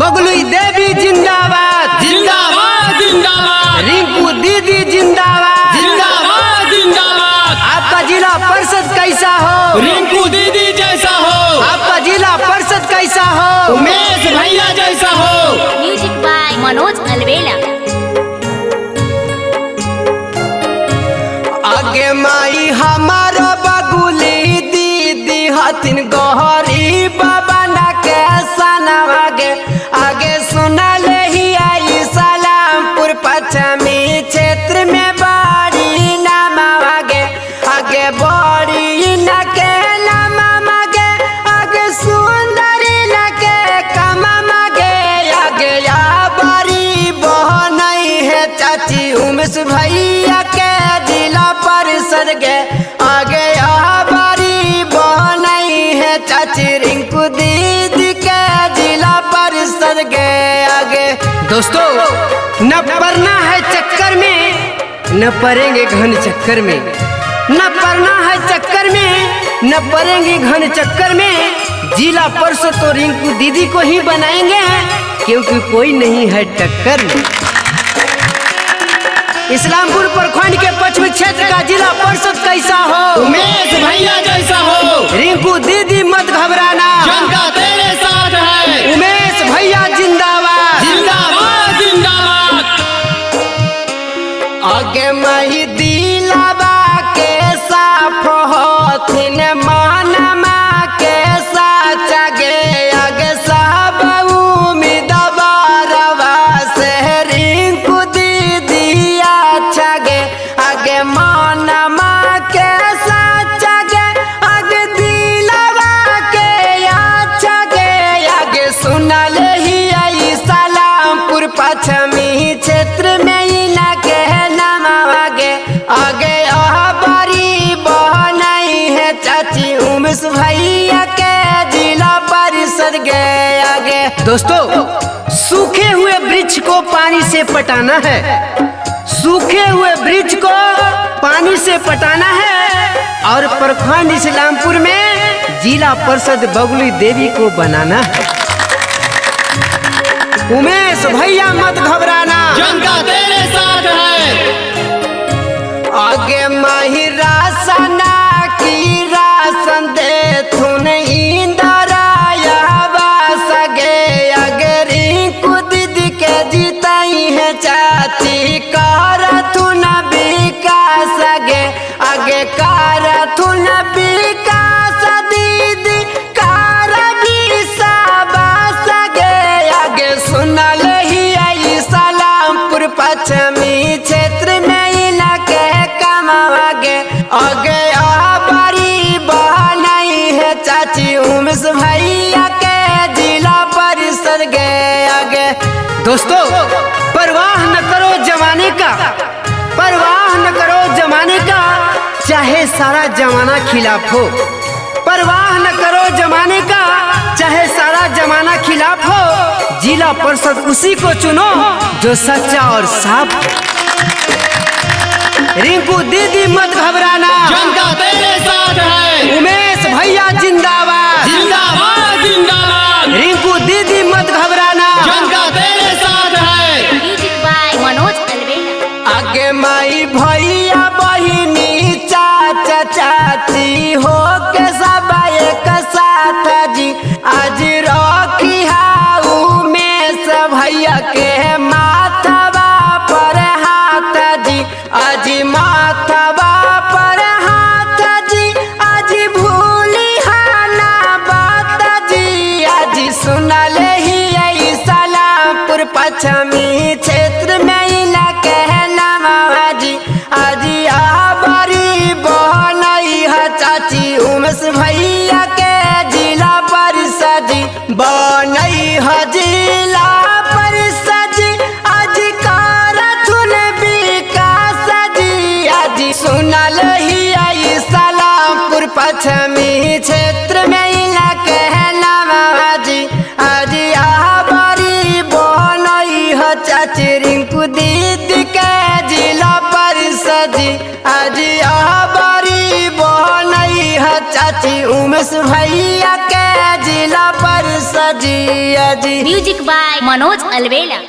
बगलुई देवी जिंदाबाद जिंदाबाद जिंदाबाद। रिंकू दीदी जिंदाबाद जिंदाबाद जिंदाबाद। आपका जिला परिषद कैसा हो? रिंकू दीदी जैसा हो। आपका जिला परिषद कैसा हो? उमेश भैया जैसा हो। Music by Manoj Alwela. आगे माई हमारा बगुली दीदी हथिन गहरी बाबा ना कैसा नवागे आगे सुना ले ही आई सलामपुर पश्चिमी क्षेत्र में बड़ी नाम आगे आगे बड़ी न के नाम मागे आगे सुंदरी न के कम मागे आगे या बड़ी बहन है चाची उमेश भैया के जिला परिषद के आगे बारी बनई है चाची रिंकू दीदी के जिला परिषद के आगे। दोस्तों न पड़ना है चक्कर में न पड़ेंगे घन चक्कर में, न पड़ना है चक्कर में न पड़ेंगे घन चक्कर में। जिला परिषद तो रिंकू दीदी को ही बनाएंगे क्योंकि कोई नहीं है टक्कर में। इस्लामपुर प्रखंड के पश्चिमी क्षेत्र का जिला परिषद कैसा हो? उमेश भैया जैसा हो। रिंकू दीदी मत घबराना, जनता तेरे साथ है। उमेश भैया जिंदाबाद जिंदाबाद जिंदाबाद। आगे मही दिलावा के साफ होथिन मानमा के साचा गे आगे सब उम्मीदवारवा से रिंकू दीदी अच्छा गे आगे मानमा के साचा गे आगे दिलावा के अच्छा गे आगे सुना ले ही आई सलामपुर पश्चिमी क्षेत्र में ही ना के नाम आगे आगे बड़ी बहनई है चाची उमेश भैया के जिला परिषद के आगे। दोस्तों सूखे हुए वृक्ष को पानी से पटाना है, सूखे हुए वृक्ष को पानी से पटाना है और प्रखंड इस्लामपुर में जिला परिषद बगलुई देवी को बनाना है। उमेश भैया मत घबराना, जनता तेरे साथ है। आगे माही रासना की रासन दे थुन इंदराया सगे आगे रिंकू दीदी के जीताई है चाची कर थुन विकास गे आगे कर थुन विकास दीदी कर सगे आगे सुना ले ही आई सलामपुर पश्चिमी क्षेत्र में आगे बड़ी बहनई है चाची उमेश भैया के जिला परिषद के आगे। दोस्तों परवाह न करो जमाने का, परवाह न करो जमाने का चाहे सारा जमाना खिलाफ हो, परवाह न करो जमाने का चाहे सारा जमाना खिलाफ हो। जिला परिषद उसी को चुनो जो सच्चा और साफ हो। रिंकू दीदी मत घबराना, जनता तेरे साथ है। उमेश भैया जिंदाबाद जिंदाबाद जिंदाबाद। रिंकू दीदी मत घबराना, जनता तेरे साथ है। Music by Manoj Alwela. आगे माई भैया बहिनी चाचा चाची हो के सब एक साथ जी आज रखी उमेश भैया के माथवा पर हाथ जी आज माथवा पर हाथ जी आज भूली हाना बात जी आज सुना ले ही आई सलामपुर पश्चिमी क्षेत्र में ही ना कहना जी आज बड़ी बहनई है चाची उमेश भैया के जिला परिषद बनई है जिला परिषद आज कारथुन विकास जी आज सुना ले ही आई सलामपुर पश्चिमी क्षेत्र में ही ना कहना जी आज बड़ी बहनई है चाची रिंकू दीदी के जिला परिषद आज बड़ी बहनई है चाची उमेश भैया के जिला पर सजिया जी। Music by Manoj अलवेला।